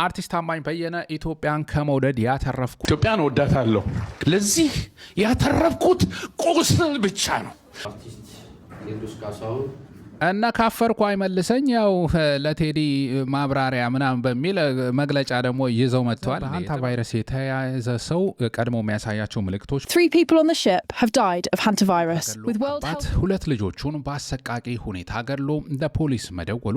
አርቲስት ታማኝ በየነ ኢትዮጵያን ከመውደድ ያተረፍኩት ኢትዮጵያን ወዳታለሁ ለዚህ ያተረፍኩት ቁስል ብቻ ነው አርቲስት ቴዎድሮስ ካሳሁን እና ካፈርኩ አይመልሰኝ ያው ለቴዲ ማብራሪያ ምናምን በሚል መግለጫ ደግሞ ይዘው መጥተዋል። ሃንታ ቫይረስ የተያዘ ሰው ቀድሞ የሚያሳያቸው ምልክቶች 3 people on the ship have died of hantavirus with World Health ሁለት ልጆቹን በአሰቃቂ ሁኔታ ገድሎ ለፖሊስ መደወሉ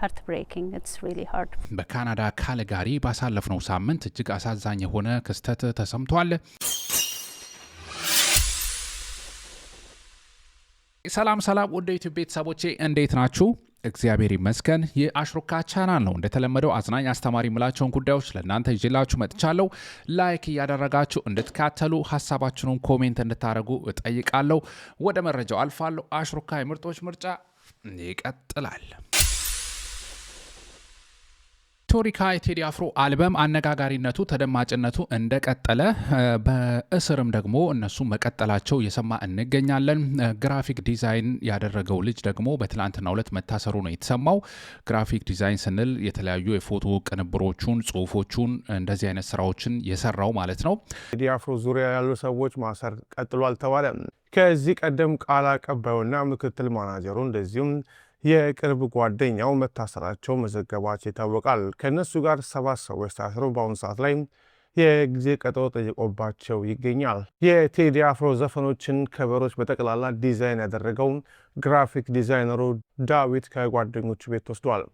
heartbreaking. It's really hard. በካናዳ ካልጋሪ ባሳለፍነው ሳምንት እጅግ አሳዛኝ የሆነ ክስተት ተሰምቷል። ሰላም ወደ ዩቲዩብ ቤተሰቦቼ እንዴት ናችሁ? እግዚአብሔር ይመስገን። የአሽሩካ ቻናል ነው። እንደተለመደው አዝናኝ አስተማሪ ምላቸውን ጉዳዮች ለእናንተ ይዤላችሁ መጥቻለሁ። ላይክ እያደረጋችሁ እንድትካተሉ ሀሳባችሁን ኮሜንት እንድታደርጉ እጠይቃለሁ። ወደ መረጃው አልፋለሁ። አሽሩካ የምርጦች ምርጫ ይቀጥላል። ቶሪካ የቴዲ አፍሮ አልበም አነጋጋሪነቱ ተደማጭነቱ እንደቀጠለ በእስርም ደግሞ እነሱ መቀጠላቸው እየሰማ እንገኛለን። ግራፊክ ዲዛይን ያደረገው ልጅ ደግሞ በትላንትናው ዕለት መታሰሩ ነው የተሰማው። ግራፊክ ዲዛይን ስንል የተለያዩ የፎቶ ቅንብሮቹን፣ ጽሁፎቹን እንደዚህ አይነት ስራዎችን የሰራው ማለት ነው። ቴዲ አፍሮ ዙሪያ ያሉ ሰዎች ማሰር ቀጥሏል ተባለ። ከዚህ ቀደም ቃል አቀባዩና ምክትል ማናጀሩ እንደዚሁም የቅርብ ጓደኛው መታሰራቸው መዘገባቸው ይታወቃል። ከነሱ ጋር 7 ሰዎች ታስረው በአሁኑ ሰዓት ላይ የጊዜ ቀጠሮ ጠይቆባቸው ይገኛል። የቴዲ አፍሮ ዘፈኖችን ከበሮች በጠቅላላ ዲዛይን ያደረገው ግራፊክ ዲዛይነሩ ዳዊት ከጓደኞቹ ቤት ወስዷል።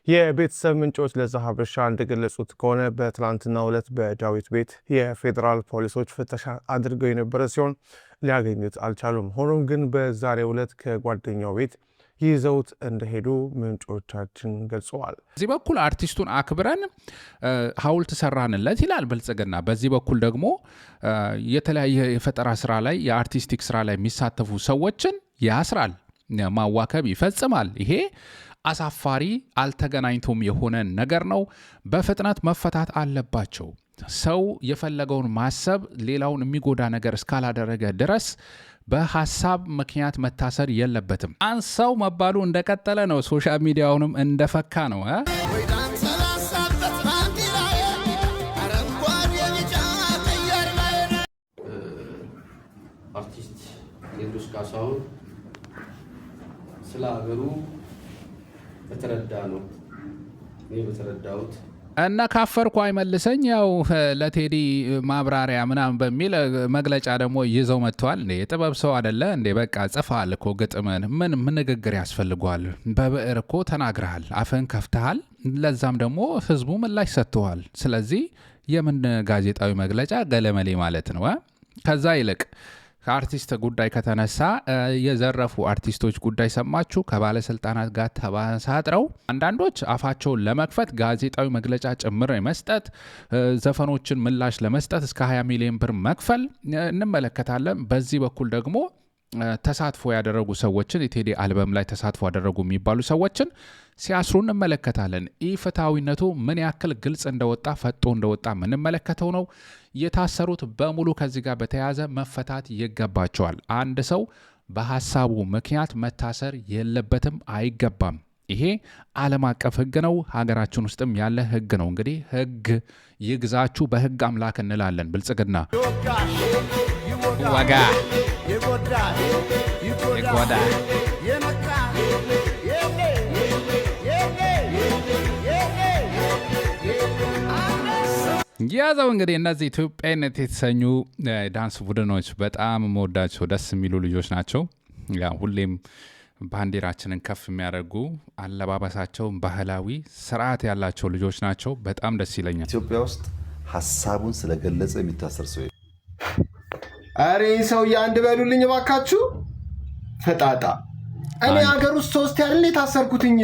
የቤተሰብ ምንጮች ለዛሀበሻ እንደገለጹት ከሆነ በትላንትናው ዕለት በዳዊት ቤት የፌዴራል ፖሊሶች ፍተሻ አድርገው የነበረ ሲሆን ሊያገኙት አልቻሉም። ሆኖም ግን በዛሬው ዕለት ከጓደኛው ቤት ይዘውት እንደሄዱ ምንጮቻችን ገልጸዋል። በዚህ በኩል አርቲስቱን አክብረን ሐውልት ሰራንለት ይላል ብልጽግና። በዚህ በኩል ደግሞ የተለያየ የፈጠራ ስራ ላይ የአርቲስቲክ ስራ ላይ የሚሳተፉ ሰዎችን ያስራል፣ ማዋከብ ይፈጽማል። ይሄ አሳፋሪ አልተገናኝቶም የሆነ ነገር ነው። በፍጥነት መፈታት አለባቸው። ሰው የፈለገውን ማሰብ ሌላውን የሚጎዳ ነገር እስካላደረገ ድረስ በሐሳብ ምክንያት መታሰር የለበትም። አንሰው መባሉ እንደቀጠለ ነው። ሶሻል ሚዲያውንም እንደፈካ ነው። አርቲስት ቴዎድሮስ ካሳሁን ስለ ሀገሩ በተረዳ ነው እኔ በተረዳሁት እና ካፈርኩ አይመልሰኝ ያው ለቴዲ ማብራሪያ ምናምን በሚል መግለጫ ደግሞ ይዘው መጥተዋል። እንዴ የጥበብ ሰው አይደለ እንዴ? በቃ ጽፋል እኮ ግጥምን ምን ንግግር ያስፈልገዋል? በብዕር እኮ ተናግረሃል፣ አፈን ከፍተሃል። ለዛም ደግሞ ህዝቡ ምላሽ ሰጥተዋል። ስለዚህ የምን ጋዜጣዊ መግለጫ ገለመሌ ማለት ነው። ከዛ ይልቅ ከአርቲስት ጉዳይ ከተነሳ የዘረፉ አርቲስቶች ጉዳይ ሰማችሁ? ከባለስልጣናት ጋር ተባሳጥረው አንዳንዶች አፋቸውን ለመክፈት ጋዜጣዊ መግለጫ ጭምር መስጠት፣ ዘፈኖችን ምላሽ ለመስጠት እስከ 20 ሚሊዮን ብር መክፈል እንመለከታለን። በዚህ በኩል ደግሞ ተሳትፎ ያደረጉ ሰዎችን የቴዲ አልበም ላይ ተሳትፎ ያደረጉ የሚባሉ ሰዎችን ሲያስሩ እንመለከታለን። ኢፍትሐዊነቱ ምን ያክል ግልጽ እንደወጣ ፈጦ እንደወጣ የምንመለከተው ነው። የታሰሩት በሙሉ ከዚህ ጋር በተያያዘ መፈታት ይገባቸዋል። አንድ ሰው በሐሳቡ ምክንያት መታሰር የለበትም፣ አይገባም። ይሄ ዓለም አቀፍ ሕግ ነው። ሀገራችን ውስጥም ያለ ሕግ ነው። እንግዲህ ሕግ ይግዛችሁ፣ በሕግ አምላክ እንላለን። ብልጽግና ወጋ ይጎዳ ያዘው። እንግዲህ እነዚህ ኢትዮጵያዊነት የተሰኙ ዳንስ ቡድኖች በጣም መወዳቸው ደስ የሚሉ ልጆች ናቸው። ያ ሁሌም ባንዲራችንን ከፍ የሚያደርጉ አለባበሳቸው ባህላዊ ስርዓት ያላቸው ልጆች ናቸው። በጣም ደስ ይለኛል። ኢትዮጵያ ውስጥ ሀሳቡን ስለገለጸ የሚታሰር ሰው አሬ ሰው አንድ በሉልኝ ባካችሁ። ፈጣጣ እኔ ሀገር ውስጥ 3 ያለ የታሰርኩትኝ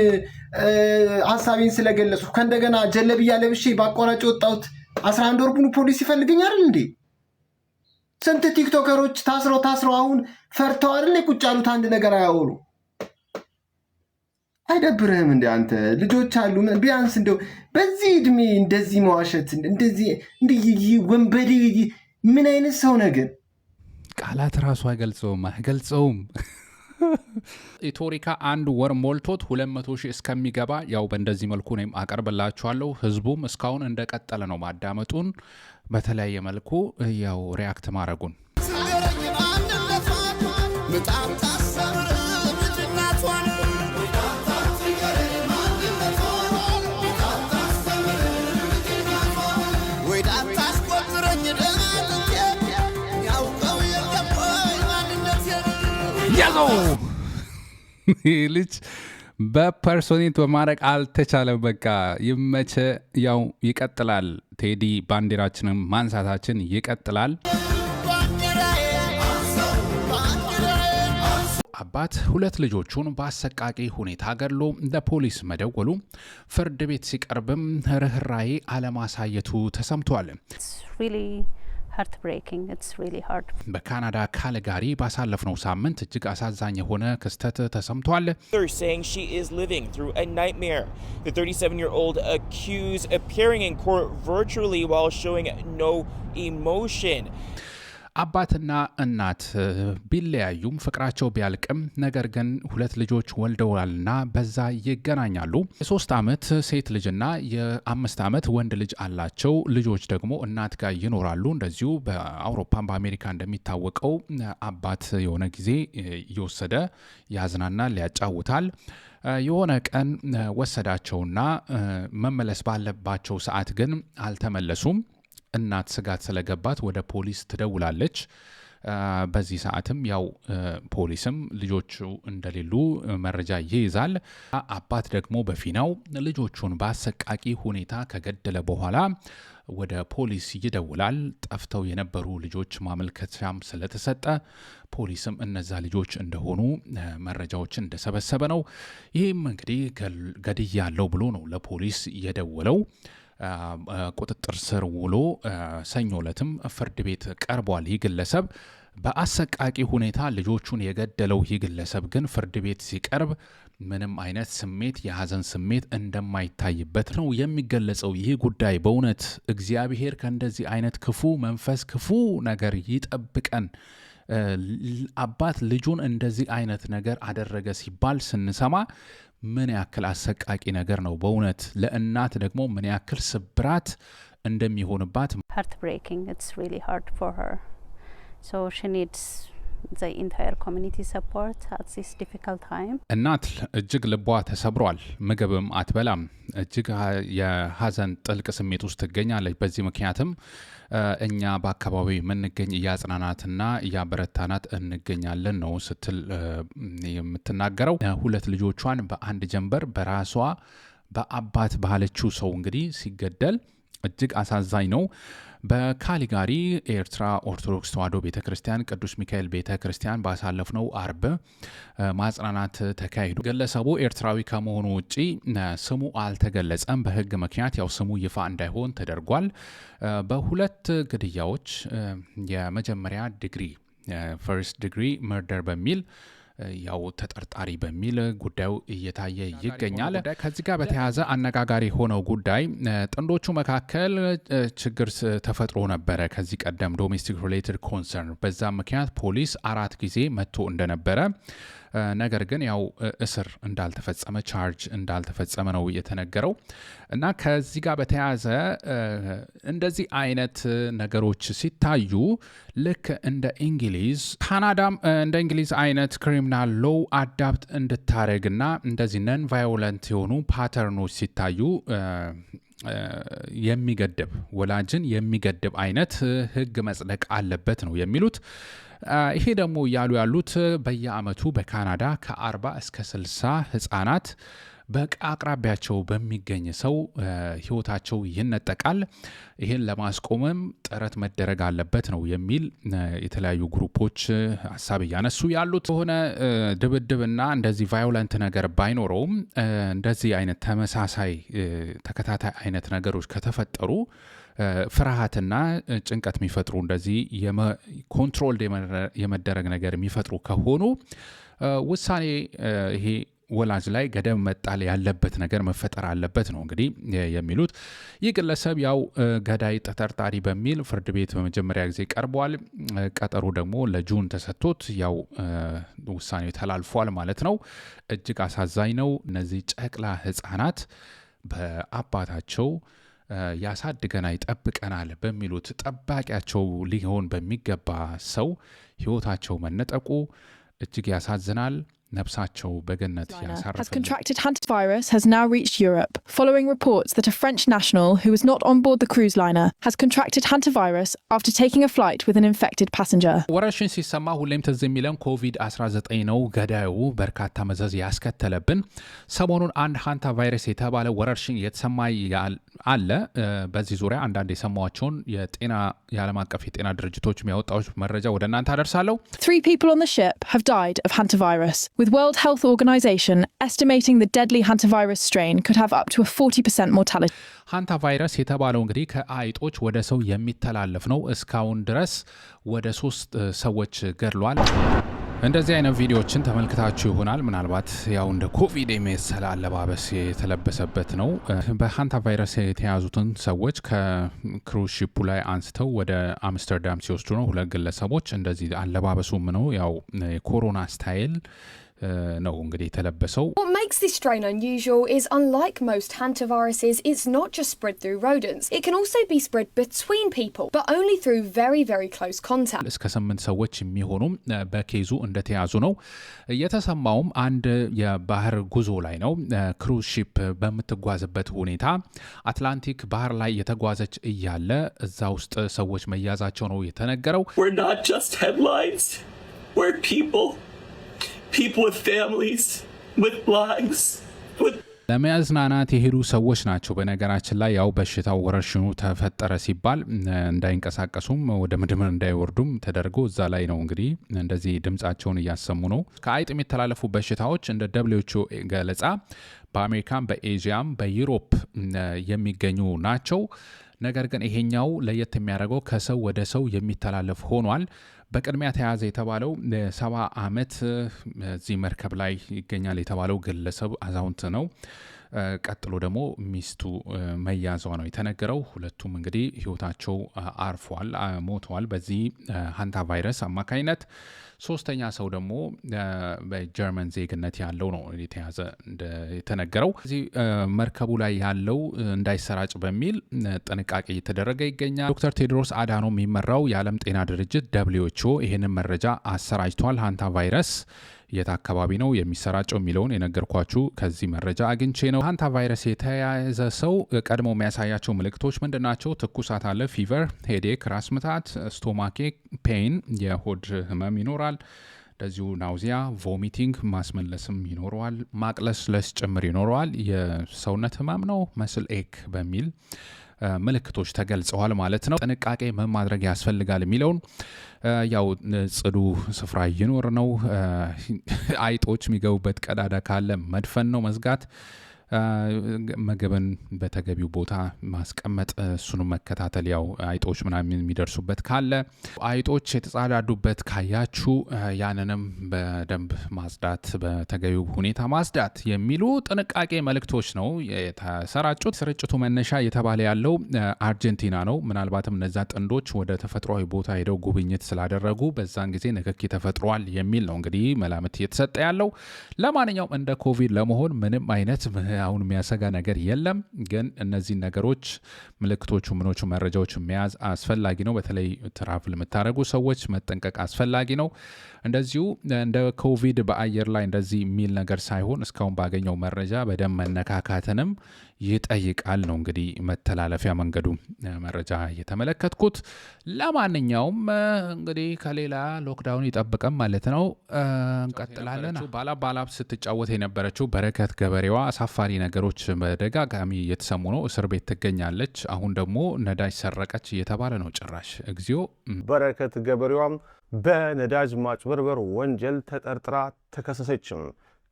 ሀሳቤን ስለገለጹ ከእንደገና ጀለብያ ለብሼ ባቋራጭ ወጣሁት 11 ወር ሙሉ ፖሊስ ይፈልገኛል እንዴ? ስንት ቲክቶከሮች ታስረው አሁን ፈርተው አይደል ቁጭ ያሉት? አንድ ነገር አያወሩ። አይደብርህም እንዴ አንተ? ልጆች አሉ። ቢያንስ እንደው በዚህ እድሜ እንደዚህ መዋሸት እንደዚህ ወንበዴ ምን አይነት ሰው ነገር? ቃላት ራሱ አይገልጸውም። ኢቶሪካ አንድ ወር ሞልቶት 200,000 እስከሚገባ ያው በእንደዚህ መልኩ እኔም አቀርብላችኋለሁ። ህዝቡም እስካሁን እንደቀጠለ ነው ማዳመጡን፣ በተለያየ መልኩ ያው ሪያክት ማድረጉን። ያዘው ልጅ በፐርሶኔት በማድረግ አልተቻለም። በቃ ይመቸ። ያው ይቀጥላል። ቴዲ ባንዲራችንን ማንሳታችን ይቀጥላል። አባት ሁለት ልጆቹን በአሰቃቂ ሁኔታ ገድሎ ለፖሊስ መደወሉ ፍርድ ቤት ሲቀርብም ርኅራኄ አለማሳየቱ ተሰምቷል። በካናዳ ካልጋሪ ባሳለፍነው ሳምንት እጅግ አሳዛኝ የሆነ ክስተት ተሰምቷል። They're saying she is living through a nightmare. The 37-year-old accused appearing in court virtually while showing no emotion. አባትና እናት ቢለያዩም ፍቅራቸው ቢያልቅም ነገር ግን ሁለት ልጆች ወልደዋልና በዛ ይገናኛሉ። የ3 ዓመት ሴት ልጅና የ5 ዓመት ወንድ ልጅ አላቸው። ልጆች ደግሞ እናት ጋር ይኖራሉ። እንደዚሁ በአውሮፓን በአሜሪካ እንደሚታወቀው አባት የሆነ ጊዜ እየወሰደ ያዝናናል፣ ያጫውታል። የሆነ ቀን ወሰዳቸውና መመለስ ባለባቸው ሰዓት ግን አልተመለሱም። እናት ስጋት ስለገባት ወደ ፖሊስ ትደውላለች። በዚህ ሰዓትም ያው ፖሊስም ልጆቹ እንደሌሉ መረጃ ይይዛል። አባት ደግሞ በፊናው ልጆቹን በአሰቃቂ ሁኔታ ከገደለ በኋላ ወደ ፖሊስ ይደውላል። ጠፍተው የነበሩ ልጆች ማመልከቻም ስለተሰጠ ፖሊስም እነዛ ልጆች እንደሆኑ መረጃዎችን እንደሰበሰበ ነው። ይህም እንግዲህ ገድያለሁ ብሎ ነው ለፖሊስ የደወለው። ቁጥጥር ስር ውሎ ሰኞ ዕለትም ፍርድ ቤት ቀርቧል። ይህ ግለሰብ በአሰቃቂ ሁኔታ ልጆቹን የገደለው ይህ ግለሰብ ግን ፍርድ ቤት ሲቀርብ ምንም አይነት ስሜት የሐዘን ስሜት እንደማይታይበት ነው የሚገለጸው። ይህ ጉዳይ በእውነት እግዚአብሔር ከእንደዚህ አይነት ክፉ መንፈስ ክፉ ነገር ይጠብቀን። አባት ልጁን እንደዚህ አይነት ነገር አደረገ ሲባል ስንሰማ ምን ያክል አሰቃቂ ነገር ነው በእውነት። ለእናት ደግሞ ምን ያክል ስብራት እንደሚሆንባት heartbreaking. It's really hard for her. So she needs the entire community support at this difficult time. እናት እጅግ ልቧ ተሰብሯል። ምግብም አትበላም። እጅግ የሐዘን ጥልቅ ስሜት ውስጥ ትገኛለች። በዚህ ምክንያትም እኛ በአካባቢ የምንገኝ እያጽናናትና እያበረታናት እንገኛለን ነው ስትል የምትናገረው። ሁለት ልጆቿን በአንድ ጀንበር በራሷ በአባት ባለችው ሰው እንግዲህ ሲገደል እጅግ አሳዛኝ ነው። በካሊጋሪ ኤርትራ ኦርቶዶክስ ተዋሕዶ ቤተክርስቲያን ቅዱስ ሚካኤል ቤተክርስቲያን ባሳለፍነው አርብ ማጽናናት ተካሂዶ ግለሰቡ ኤርትራዊ ከመሆኑ ውጪ ስሙ አልተገለጸም። በሕግ ምክንያት ያው ስሙ ይፋ እንዳይሆን ተደርጓል። በሁለት ግድያዎች የመጀመሪያ ዲግሪ ፈርስት ዲግሪ መርደር በሚል ያው ተጠርጣሪ በሚል ጉዳዩ እየታየ ይገኛል። ከዚህ ጋር በተያያዘ አነጋጋሪ ሆነው ጉዳይ ጥንዶቹ መካከል ችግር ተፈጥሮ ነበረ ከዚህ ቀደም ዶሜስቲክ ሪሌትድ ኮንሰርን። በዛ ምክንያት ፖሊስ 4 ጊዜ መጥቶ እንደነበረ ነገር ግን ያው እስር እንዳልተፈጸመ ቻርጅ እንዳልተፈጸመ ነው የተነገረው። እና ከዚህ ጋር በተያያዘ እንደዚህ አይነት ነገሮች ሲታዩ ልክ እንደ እንግሊዝ ካናዳም እንደ እንግሊዝ አይነት ክሪሚናል ሎው አዳፕት እንድታረግና እንደዚህ ነን ቫዮለንት የሆኑ ፓተርኖች ሲታዩ የሚገድብ ወላጅን የሚገድብ አይነት ሕግ መጽደቅ አለበት ነው የሚሉት። ይሄ ደግሞ እያሉ ያሉት በየአመቱ በካናዳ ከ40 እስከ 60 ህጻናት በአቅራቢያቸው በሚገኝ ሰው ህይወታቸው ይነጠቃል። ይህን ለማስቆምም ጥረት መደረግ አለበት ነው የሚል የተለያዩ ግሩፖች ሀሳብ እያነሱ ያሉት። የሆነ ድብድብና እንደዚህ ቫዮለንት ነገር ባይኖረውም እንደዚህ አይነት ተመሳሳይ ተከታታይ አይነት ነገሮች ከተፈጠሩ ፍርሃትና ጭንቀት የሚፈጥሩ እንደዚህ ኮንትሮል የመደረግ ነገር የሚፈጥሩ ከሆኑ ውሳኔ ይሄ ወላጅ ላይ ገደብ መጣል ያለበት ነገር መፈጠር አለበት ነው እንግዲህ የሚሉት። ይህ ግለሰብ ያው ገዳይ ተጠርጣሪ በሚል ፍርድ ቤት በመጀመሪያ ጊዜ ቀርቧል። ቀጠሩ ደግሞ ለጁን ተሰጥቶት ያው ውሳኔው ተላልፏል ማለት ነው። እጅግ አሳዛኝ ነው። እነዚህ ጨቅላ ህፃናት በአባታቸው ያሳድገናል ይጠብቀናል በሚሉት ጠባቂያቸው ሊሆን በሚገባ ሰው ህይወታቸው መነጠቁ እጅግ ያሳዝናል። ነፍሳቸው በገነት ያሳርፈን። Has contracted hantavirus has now reached Europe following reports that a French national who was not on board the cruise liner has contracted hantavirus after taking a flight with an infected passenger. ወረርሽኝ ሲሰማ ሁሌም ትዝ የሚለን ኮቪድ-19 ነው። ገዳዩ በርካታ መዘዝ ያስከተለብን። ሰሞኑን አንድ ሃንታቫይረስ የተባለ ወረርሽኝ የተሰማ አለ። በዚህ ዙሪያ አንዳንድ የሰማቸውን የዓለም አቀፍ የጤና ድርጅቶች የሚያወጣው መረጃ ወደ እናንተ አደርሳለሁ። 3 people on the ship have died of hantavirus, with World Health Organization estimating the deadly hantavirus strain could have up to a 40% mortality. ሃንታቫይረስ የተባለው እንግዲህ ከአይጦች ወደ ሰው የሚተላለፍ ነው። እስካሁን ድረስ ወደ 3 ሰዎች ገድሏል። እንደዚህ አይነት ቪዲዮዎችን ተመልክታችሁ ይሆናል። ምናልባት ያው እንደ ኮቪድ የመሰለ አለባበስ የተለበሰበት ነው። በሃንታቫይረስ የተያዙትን ሰዎች ከክሩዝ ሺፑ ላይ አንስተው ወደ አምስተርዳም ሲወስዱ ነው 2 ግለሰቦች። እንደዚህ አለባበሱም ነው ያው የኮሮና ስታይል ነው እንግዲህ የተለበሰው። What makes this strain unusual is, unlike most hantaviruses, it's not just spread through rodents. It can also be spread between people, but only through very, very close contact. እስከ 8 ሰዎች የሚሆኑ በኬዙ እንደተያዙ ነው የተሰማውም። አንድ የባህር ጉዞ ላይ ነው ክሩዝ ሺፕ በምትጓዝበት ሁኔታ አትላንቲክ ባህር ላይ የተጓዘች እያለ እዛ ውስጥ ሰዎች መያዛቸው ነው የተነገረው። We're not just headlines. We're people with families, with lives, with ለመዝናናት የሄዱ ሰዎች ናቸው። በነገራችን ላይ ያው በሽታው ወረርሽኙ ተፈጠረ ሲባል እንዳይንቀሳቀሱም ወደ ምድር እንዳይወርዱም ተደርጎ እዛ ላይ ነው እንግዲህ እንደዚህ ድምጻቸውን እያሰሙ ነው። ከአይጥ የሚተላለፉ በሽታዎች እንደ WHO ገለጻ በአሜሪካም በኤዥያም በዩሮፕ የሚገኙ ናቸው። ነገር ግን ይሄኛው ለየት የሚያደርገው ከሰው ወደ ሰው የሚተላለፍ ሆኗል። በቅድሚያ ተያዘ የተባለው 70 ዓመት እዚህ መርከብ ላይ ይገኛል የተባለው ግለሰብ አዛውንት ነው። ቀጥሎ ደግሞ ሚስቱ መያዟ ነው የተነገረው። ሁለቱም እንግዲህ ህይወታቸው አርፏል፣ ሞተዋል በዚህ ሃንታቫይረስ አማካኝነት። ሶስተኛ ሰው ደግሞ በጀርመን ዜግነት ያለው ነው የተያዘ የተነገረው። እዚህ መርከቡ ላይ ያለው እንዳይሰራጭ በሚል ጥንቃቄ እየተደረገ ይገኛል። ዶክተር ቴድሮስ አዳኖም የሚመራው የዓለም ጤና ድርጅት WHO ይህንን መረጃ አሰራጭቷል። ሃንታቫይረስ የት አካባቢ ነው የሚሰራጨው የሚለውን የነገርኳችሁ ከዚህ መረጃ አግኝቼ ነው። ሃንታቫይረስ የተያዘ ሰው ቀድሞ የሚያሳያቸው ምልክቶች ምንድናቸው? ትኩሳት አለ፣ ፊቨር፣ ሄዴክ፣ ራስ ምታት፣ ስቶማክ ፔን፣ የሆድ ህመም ይኖራል። እንደዚሁ ናውዚያ፣ ቮሚቲንግ፣ ማስመለስም ይኖረዋል። ማቅለስለስ ጭምር ይኖረዋል። የሰውነት ህመም ነው መስል ኤክ በሚል ምልክቶች ተገልጸዋል ማለት ነው። ጥንቃቄ ምን ማድረግ ያስፈልጋል የሚለውን ያው ጽዱ ስፍራ ይኖር ነው። አይጦች የሚገቡበት ቀዳዳ ካለ መድፈን ነው፣ መዝጋት። ምግብን በተገቢው ቦታ ማስቀመጥ፣ እሱንም መከታተል። ያው አይጦች ምናምን የሚደርሱበት ካለ አይጦች የተጻዳዱበት ካያችሁ ያንንም በደንብ ማጽዳት፣ በተገቢው ሁኔታ ማጽዳት የሚሉ ጥንቃቄ መልእክቶች ነው የተሰራጩት። ስርጭቱ መነሻ እየተባለ ያለው አርጀንቲና ነው። ምናልባትም እነዛ ጥንዶች ወደ ተፈጥሯዊ ቦታ ሄደው ጉብኝት ስላደረጉ በዛን ጊዜ ንክኪ ተፈጥሯል የሚል ነው እንግዲህ መላምት እየተሰጠ ያለው። ለማንኛውም እንደ ኮቪድ ለመሆን ምንም አይነት አሁን የሚያሰጋ ነገር የለም። ግን እነዚህ ነገሮች ምልክቶቹ ምኖቹ መረጃዎች መያዝ አስፈላጊ ነው። በተለይ ትራቭል የምታደርጉ ሰዎች መጠንቀቅ አስፈላጊ ነው። እንደዚሁ እንደ ኮቪድ በአየር ላይ እንደዚህ የሚል ነገር ሳይሆን እስካሁን ባገኘው መረጃ በደም መነካካትንም ይጠይቃል ነው እንግዲህ መተላለፊያ መንገዱ መረጃ እየተመለከትኩት። ለማንኛውም እንግዲህ ከሌላ ሎክዳውን ይጠብቀም ማለት ነው። እንቀጥላለን። ባላብ ስትጫወት የነበረችው በረከት ገበሬዋ አሳፋሪ ነገሮች በደጋጋሚ እየተሰሙ ነው። እስር ቤት ትገኛለች። አሁን ደግሞ ነዳጅ ሰረቀች እየተባለ ነው። ጭራሽ እግዚኦ። በረከት ገበሬዋም በነዳጅ ማጭበርበር ወንጀል ተጠርጥራ ተከሰሰችም።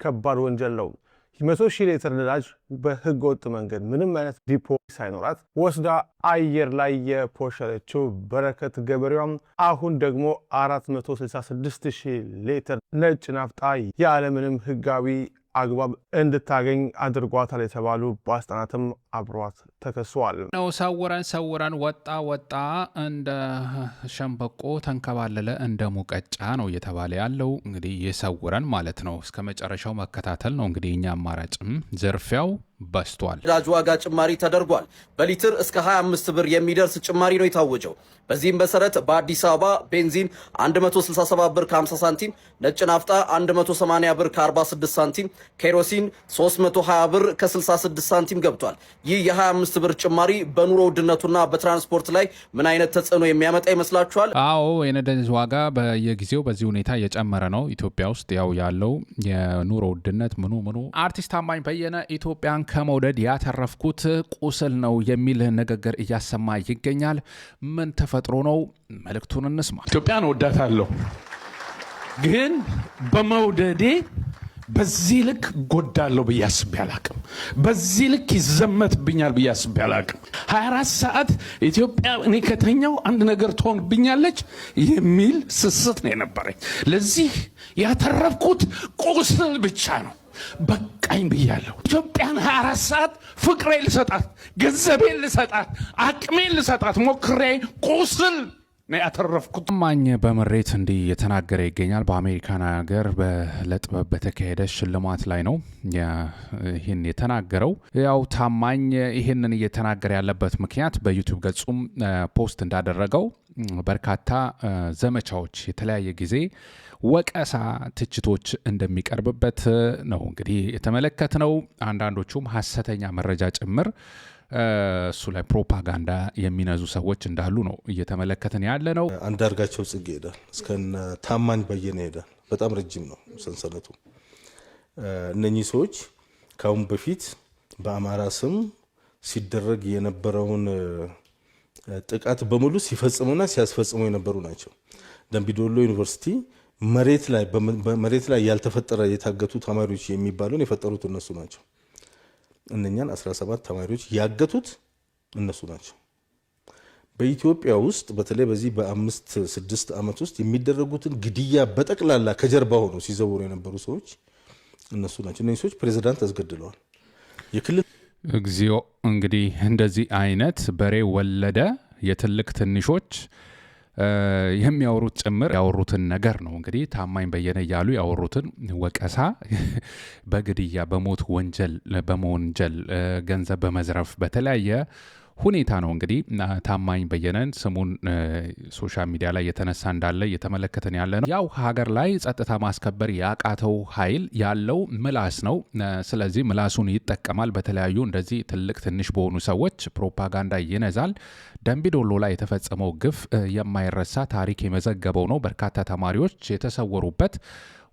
ከባድ ወንጀል ነው። 100,000 ሊትር ነዳጅ በህገ ወጥ መንገድ ምንም አይነት ዲፖ ሳይኖራት ወስዳ አየር ላይ የፖሸረችው በረከት ገበሬዋም አሁን ደግሞ 466,000 ሊትር ነጭ ናፍጣ ያለምንም ህጋዊ አግባብ እንድታገኝ አድርጓታል የተባሉ ባለስልጣናትም አብሯት ተከሷል። ነው ሰውረን ወጣ እንደ ሸምበቆ ተንከባለለ እንደ ሙቀጫ ነው እየተባለ ያለው። እንግዲህ የሰውረን ማለት ነው። እስከ መጨረሻው መከታተል ነው እንግዲህ እኛ አማራጭም ዝርፊያው በስቷል። ነዳጅ ዋጋ ጭማሪ ተደርጓል። በሊትር እስከ 25 ብር የሚደርስ ጭማሪ ነው የታወጀው። በዚህም መሰረት በአዲስ አበባ ቤንዚን 167 ብር ከ50 ሳንቲም፣ ነጭ ናፍጣ 180 ብር ከ46 ሳንቲም፣ ኬሮሲን 320 ብር ከ66 ሳንቲም ገብቷል። ይህ የ25 ብር ጭማሪ በኑሮ ውድነቱና በትራንስፖርት ላይ ምን አይነት ተጽዕኖ የሚያመጣ ይመስላችኋል? አዎ የነዳጅ ዋጋ በየጊዜው በዚህ ሁኔታ እየጨመረ ነው። ኢትዮጵያ ውስጥ ያለው የኑሮ ውድነት ምኑ አርቲስት ታማኝ በየነ ኢትዮጵያን ከመውደድ ያተረፍኩት ቁስል ነው የሚል ንግግር እያሰማ ይገኛል። ምን ተፈጥሮ ነው? መልእክቱን እንስማ። ኢትዮጵያን ወዳታለሁ፣ ግን በመውደዴ በዚህ ልክ ጎዳለሁ ብዬ አስቤ አላቅም። በዚህ ልክ ይዘመትብኛል ብዬ አስቤ አላቅም። 24 ሰዓት ኢትዮጵያ እኔ ከተኛው አንድ ነገር ትሆንብኛለች የሚል ስስት ነው የነበረኝ። ለዚህ ያተረፍኩት ቁስል ብቻ ነው። በቃኝ ብያለሁ። ኢትዮጵያን 24 ሰዓት ፍቅሬ ልሰጣት፣ ገንዘቤን ልሰጣት፣ አቅሜን ልሰጣት ሞክሬ ቁስል ነው ያተረፍኩት። ታማኝ በምሬት እንዲህ የተናገረ ይገኛል። በአሜሪካን ሀገር ለጥበብ በተካሄደ ሽልማት ላይ ነው ይህን የተናገረው። ያው ታማኝ ይህንን እየተናገረ ያለበት ምክንያት በዩቲዩብ ገጹም ፖስት እንዳደረገው በርካታ ዘመቻዎች፣ የተለያየ ጊዜ ወቀሳ፣ ትችቶች እንደሚቀርብበት ነው እንግዲህ የተመለከትነው። አንዳንዶቹም ሐሰተኛ መረጃ ጭምር እሱ ላይ ፕሮፓጋንዳ የሚነዙ ሰዎች እንዳሉ ነው እየተመለከትን ያለ ነው። አንዳርጋቸው ጽጌ ሄዳል፣ እስከነ ታማኝ በየነ ሄዳል። በጣም ረጅም ነው ሰንሰለቱ። እነኚህ ሰዎች ካሁን በፊት በአማራ ስም ሲደረግ የነበረውን ጥቃት በሙሉ ሲፈጽሙና ሲያስፈጽሙ የነበሩ ናቸው። ደምቢዶሎ ዩኒቨርሲቲ መሬት ላይ ያልተፈጠረ የታገቱ ተማሪዎች የሚባሉን የፈጠሩት እነሱ ናቸው። እነኛን 17 ተማሪዎች ያገቱት እነሱ ናቸው። በኢትዮጵያ ውስጥ በተለይ በዚህ በ5-6 ዓመት ውስጥ የሚደረጉትን ግድያ በጠቅላላ ከጀርባ ሆኖ ሲዘውሩ የነበሩ ሰዎች እነሱ ናቸው። እነዚህ ሰዎች ፕሬዝዳንት አስገድለዋል። የክልል እግዚኦ። እንግዲህ እንደዚህ አይነት በሬ ወለደ የትልቅ ትንሾች የሚያወሩት ጭምር ያወሩትን ነገር ነው እንግዲህ ታማኝ በየነ እያሉ ያወሩትን ወቀሳ በግድያ በሞት ወንጀል በመወንጀል ገንዘብ በመዝረፍ በተለያየ ሁኔታ ነው እንግዲህ ታማኝ በየነን ስሙን ሶሻል ሚዲያ ላይ የተነሳ እንዳለ እየተመለከተን ያለ ነው። ያው ሀገር ላይ ጸጥታ ማስከበር ያቃተው ኃይል ያለው ምላስ ነው። ስለዚህ ምላሱን ይጠቀማል። በተለያዩ እንደዚህ ትልቅ ትንሽ በሆኑ ሰዎች ፕሮፓጋንዳ ይነዛል። ደምቢዶሎ ላይ የተፈጸመው ግፍ የማይረሳ ታሪክ የመዘገበው ነው። በርካታ ተማሪዎች የተሰወሩበት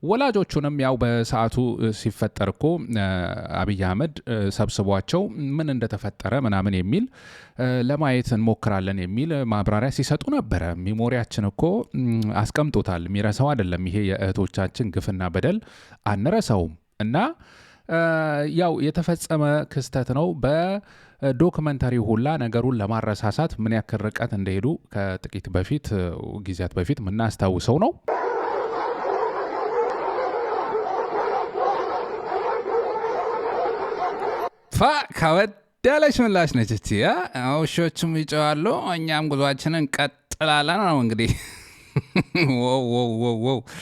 ወላጆቹንም ያው በሰዓቱ ሲፈጠር እኮ አብይ አህመድ ሰብስቧቸው ምን እንደተፈጠረ ምናምን የሚል ለማየት እንሞክራለን የሚል ማብራሪያ ሲሰጡ ነበረ። ሚሞሪያችን እኮ አስቀምጦታል። የሚረሳው አይደለም። ይሄ የእህቶቻችን ግፍና በደል አንረሳውም። እና ያው የተፈጸመ ክስተት ነው። በዶክመንተሪ ሁላ ነገሩን ለማረሳሳት ምን ያክል ርቀት እንደሄዱ ከጥቂት ጊዜያት በፊት የምናስታውሰው ነው። ከወደለች ምላሽ ነች እቲ ውሾችም ይጨዋሉ፣ እኛም ጉዟችንን ቀጥላለን ነው እንግዲህ።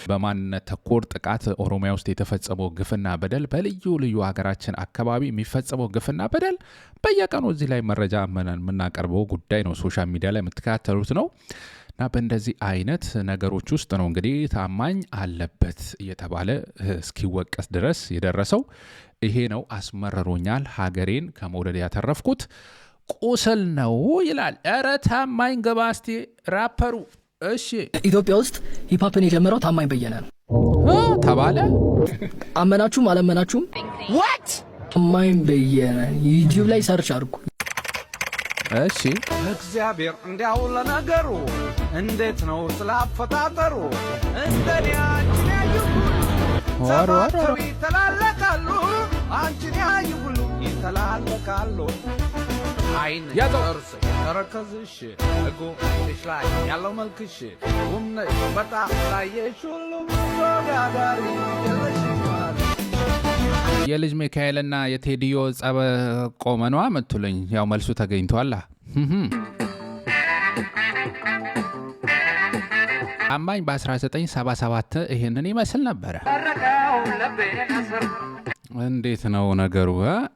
በማንነት ተኮር ጥቃት ኦሮሚያ ውስጥ የተፈጸመው ግፍና በደል፣ በልዩ ልዩ ሀገራችን አካባቢ የሚፈጸመው ግፍና በደል በየቀኑ እዚህ ላይ መረጃ የምናቀርበው ጉዳይ ነው። ሶሻል ሚዲያ ላይ የምትከታተሉት ነው። እና በእንደዚህ አይነት ነገሮች ውስጥ ነው እንግዲህ ታማኝ አለበት እየተባለ እስኪወቀስ ድረስ የደረሰው። ይሄ ነው አስመረሮኛል፣ ሀገሬን ከመውደድ ያተረፍኩት ቁስል ነው ይላል። ኧረ ታማኝ ገባ እስቲ ራፐሩ። እሺ ኢትዮጵያ ውስጥ ሂፓፕን የጀመረው ታማኝ በየነ ነው ተባለ። አመናችሁም አላመናችሁም ታማኝ በየነ ዩቲዩብ ላይ ሰርች አድርጉ። እሺ እግዚአብሔር እንዲያው ለነገሩ እንዴት ነው ስላፈጣጠሩ እንደኔ አንቺን ያዩ ሰባቱ ይተላለቃሉ፣ አንቺን ያዩ ሁሉ ይተላለቃሉ። አይን ጥርስ ተረከዝሽ እጎ አይንሽ ላይ ያለው መልክሽ ውምነሽ በጣም ላየሽ ሁሉ ተወዳዳሪ የለሽ የልጅ ሚካኤልና የቴዲዮ ጸበ ቆመኗ ምትሉኝ ያው መልሱ ተገኝቷል። ታማኝ በ1977 ይሄንን ይመስል ነበረ። እንዴት ነው ነገሩ?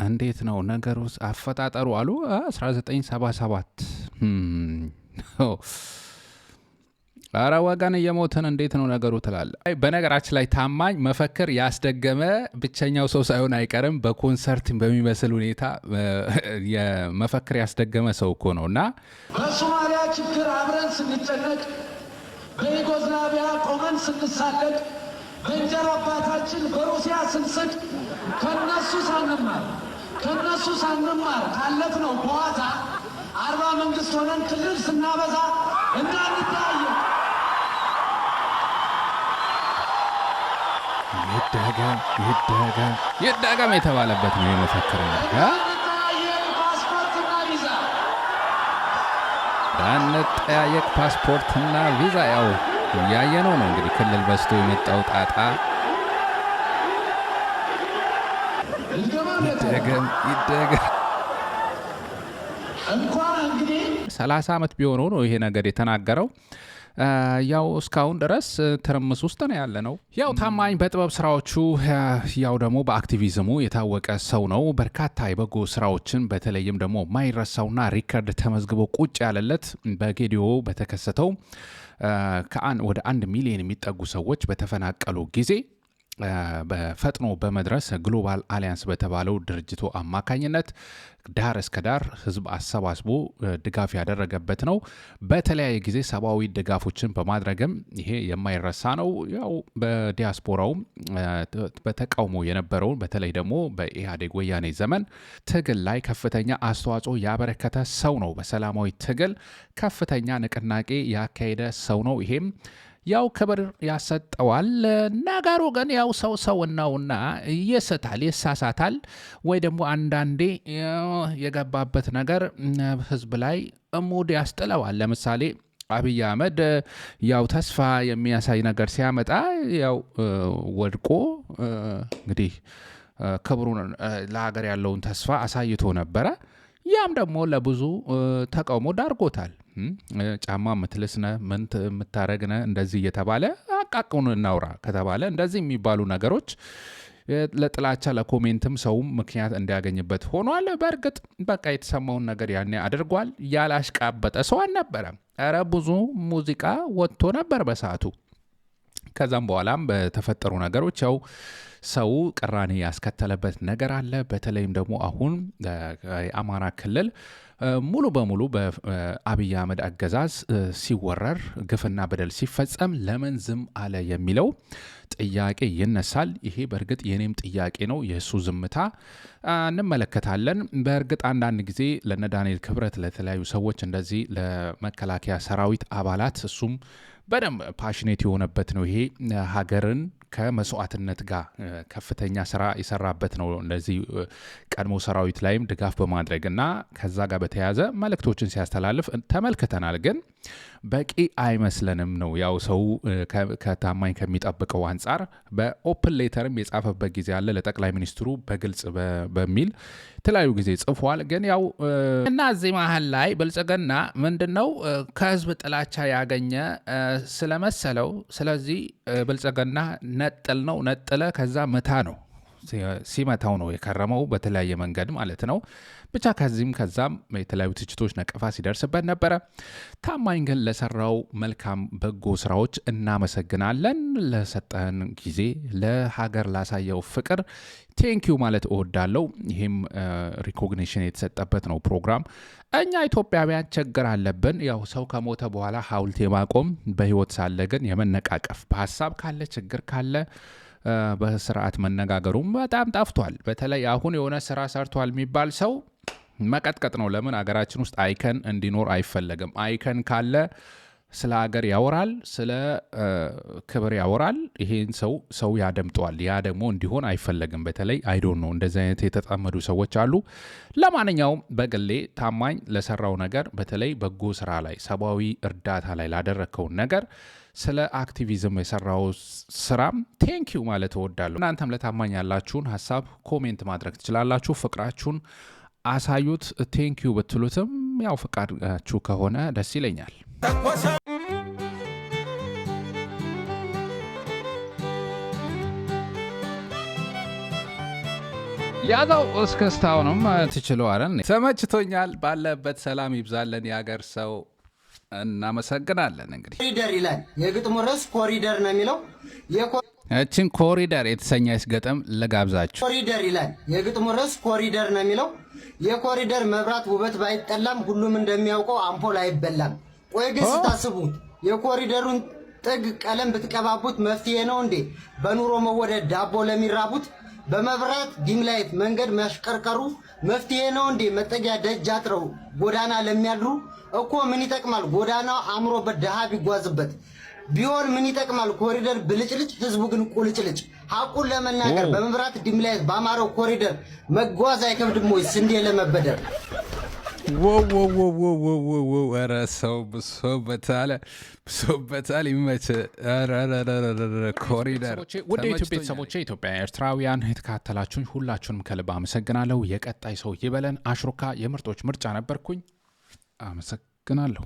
እንዴት ነው ነገሩ? አፈጣጠሩ አሉ 1977 አረ ወገን እየሞትን እንዴት ነው ነገሩ ትላለ። በነገራችን ላይ ታማኝ መፈክር ያስደገመ ብቸኛው ሰው ሳይሆን አይቀርም። በኮንሰርት በሚመስል ሁኔታ የመፈክር ያስደገመ ሰው እኮ ነው። እና በሶማሊያ ችግር አብረን ስንጨነቅ፣ በዩጎዝላቪያ ቆመን ስንሳለቅ፣ በእንጀራ አባታችን በሩሲያ ስንስቅ ከነሱ ሳንማር ካለፍነው በኋላ 40 መንግስት ሆነን ክልል ስናበዛ እንዳንተያየ ይደገም የተባለበት ነው የመፈክር እንዳንጠያየቅ ፓስፖርትና ቪዛ ያው ያየነው ነው እንግዲህ ክልል በስቶ የመጣው ጣጣ። ይደገም 30 ዓመት ቢሆነው ነው ይሄ ነገር የተናገረው። ያው እስካሁን ድረስ ትርምስ ውስጥ ነው ያለ ነው። ያው ታማኝ በጥበብ ስራዎቹ ያው ደግሞ በአክቲቪዝሙ የታወቀ ሰው ነው። በርካታ የበጎ ስራዎችን በተለይም ደግሞ ማይረሳውና ሪከርድ ተመዝግቦ ቁጭ ያለለት በጌዲዮ በተከሰተው ወደ 1 ሚሊዮን የሚጠጉ ሰዎች በተፈናቀሉ ጊዜ በፈጥኖ በመድረስ ግሎባል አሊያንስ በተባለው ድርጅቱ አማካኝነት ዳር እስከ ዳር ህዝብ አሰባስቦ ድጋፍ ያደረገበት ነው። በተለያየ ጊዜ ሰብአዊ ድጋፎችን በማድረግም ይሄ የማይረሳ ነው። ያው በዲያስፖራው በተቃውሞ የነበረውን በተለይ ደግሞ በኢህአዴግ ወያኔ ዘመን ትግል ላይ ከፍተኛ አስተዋጽኦ ያበረከተ ሰው ነው። በሰላማዊ ትግል ከፍተኛ ንቅናቄ ያካሄደ ሰው ነው። ይሄም ያው ክብር ያሰጠዋል። ነገሩ ግን ያው ሰው ነውና ይስታል፣ ይሳሳታል፣ ወይ ደግሞ አንዳንዴ የገባበት ነገር ህዝብ ላይ ሙድ ያስጥለዋል። ለምሳሌ አብይ አህመድ ያው ተስፋ የሚያሳይ ነገር ሲያመጣ ያው ወድቆ እንግዲህ ክብሩን ለሀገር ያለውን ተስፋ አሳይቶ ነበረ። ያም ደግሞ ለብዙ ተቃውሞ ዳርጎታል። ጫማ ምትልስነ ምን ምታረግነ እንደዚህ እየተባለ አቃቁን እናውራ ከተባለ እንደዚህ የሚባሉ ነገሮች ለጥላቻ ለኮሜንትም ሰውም ምክንያት እንዲያገኝበት ሆኗል። በእርግጥ በቃ የተሰማውን ነገር ያኔ አድርጓል። ያላሽቃበጠ ሰው አልነበረም። ኧረ ብዙ ሙዚቃ ወጥቶ ነበር በሰዓቱ። ከዛም በኋላም በተፈጠሩ ነገሮች ያው ሰው ቅራኔ ያስከተለበት ነገር አለ። በተለይም ደግሞ አሁን የአማራ ክልል ሙሉ በሙሉ በአብይ አህመድ አገዛዝ ሲወረር ግፍና በደል ሲፈጸም ለምን ዝም አለ የሚለው ጥያቄ ይነሳል። ይሄ በእርግጥ የኔም ጥያቄ ነው። የእሱ ዝምታ እንመለከታለን። በእርግጥ አንዳንድ ጊዜ ለነ ዳንኤል ክብረት ለተለያዩ ሰዎች እንደዚህ ለመከላከያ ሰራዊት አባላት እሱም በደንብ ፓሽኔት የሆነበት ነው። ይሄ ሀገርን ከመስዋዕትነት ጋር ከፍተኛ ስራ የሰራበት ነው። እንደዚህ ቀድሞ ሰራዊት ላይም ድጋፍ በማድረግ እና ከዛ ጋር በተያያዘ መልእክቶችን ሲያስተላልፍ ተመልክተናል። ግን በቂ አይመስለንም ነው ያው ሰው ከታማኝ ከሚጠብቀው አንጻር በኦፕን ሌተርም የጻፈበት ጊዜ አለ ለጠቅላይ ሚኒስትሩ በግልጽ በሚል የተለያዩ ጊዜ ጽፏል። ግን ያው እና እዚህ መሀል ላይ ብልጽግና ምንድነው ከህዝብ ጥላቻ ያገኘ ስለመሰለው ስለዚህ ብልጽግና ነጥል ነው ነጥለ ከዛ መታ ነው ሲመታው ነው የከረመው በተለያየ መንገድ ማለት ነው። ብቻ ከዚህም ከዛም የተለያዩ ትችቶች ነቀፋ ሲደርስበት ነበረ። ታማኝ ግን ለሰራው መልካም በጎ ስራዎች እናመሰግናለን። ለሰጠን ጊዜ ለሀገር ላሳየው ፍቅር ቴንኪዩ ማለት እወዳለሁ። ይህም ሪኮግኒሽን የተሰጠበት ነው ፕሮግራም። እኛ ኢትዮጵያውያን ችግር አለብን። ያው ሰው ከሞተ በኋላ ሐውልት የማቆም በህይወት ሳለ ግን የመነቃቀፍ በሀሳብ ካለ ችግር ካለ በስርዓት መነጋገሩም በጣም ጠፍቷል። በተለይ አሁን የሆነ ስራ ሰርቷል የሚባል ሰው መቀጥቀጥ ነው። ለምን አገራችን ውስጥ አይከን እንዲኖር አይፈለግም። አይከን ካለ ስለ ሀገር ያወራል፣ ስለ ክብር ያወራል። ይሄን ሰው ያደምጠዋል። ያ ደግሞ እንዲሆን አይፈለግም። በተለይ አይዶን ነው እንደዚህ አይነት የተጣመዱ ሰዎች አሉ። ለማንኛውም በግሌ ታማኝ ለሰራው ነገር በተለይ በጎ ስራ ላይ ሰብአዊ እርዳታ ላይ ላደረከው ነገር ስለ አክቲቪዝም የሰራው ስራም ቴንኪዩ ማለት እወዳለሁ። እናንተም ለታማኝ ያላችሁን ሀሳብ ኮሜንት ማድረግ ትችላላችሁ። ፍቅራችሁን አሳዩት። ቴንኪዩ ብትሉትም ያው ፍቃዳችሁ ከሆነ ደስ ይለኛል። ያዛው እስከስታውንም ትችለዋለን። ተመችቶኛል። ባለበት ሰላም ይብዛለን የሀገር ሰው። እናመሰግናለን። እንግዲህ ኮሪደር ይላል የግጥሙ ርዕስ ኮሪደር ነው የሚለው። እችን ኮሪደር የተሰኘች ግጥም ለጋብዛችሁ። ኮሪደር ይላል የግጥሙ ርዕስ ኮሪደር ነው የሚለው። የኮሪደር መብራት ውበት ባይጠላም ሁሉም እንደሚያውቀው አምፖል አይበላም። ቆይ ግን ስታስቡት የኮሪደሩን ጥግ ቀለም ብትቀባቡት መፍትሄ ነው እንዴ? በኑሮ መወደድ ዳቦ ለሚራቡት በመብራት ዲም ላይት መንገድ ማሽከርከሩ መፍትሄ ነው እንዴ? መጠጊያ ደጅ አጥረው ጎዳና ለሚያድሩ እኮ ምን ይጠቅማል ጎዳናው አምሮበት ድሃ ቢጓዝበት ቢሆን ምን ይጠቅማል ኮሪደር ብልጭልጭ ህዝቡ ግን ቁልጭልጭ። ሐቁን ለመናገር በመብራት ዲም ላይት ባማረው ኮሪደር መጓዝ አይከብድም ወይ ስንዴ ለመበደር? ኧረ ሰው ብሶበታል ይመች። ኮሪደር ወደ ኢትዮጵያ ቤተሰቦቼ ኢትዮጵያ ኤርትራውያን የተካተላችሁኝ ሁላችሁንም ከልብ አመሰግናለሁ። የቀጣይ ሰው ይበለን። አሽሩካ የምርጦች ምርጫ ነበርኩኝ። አመሰግናለሁ።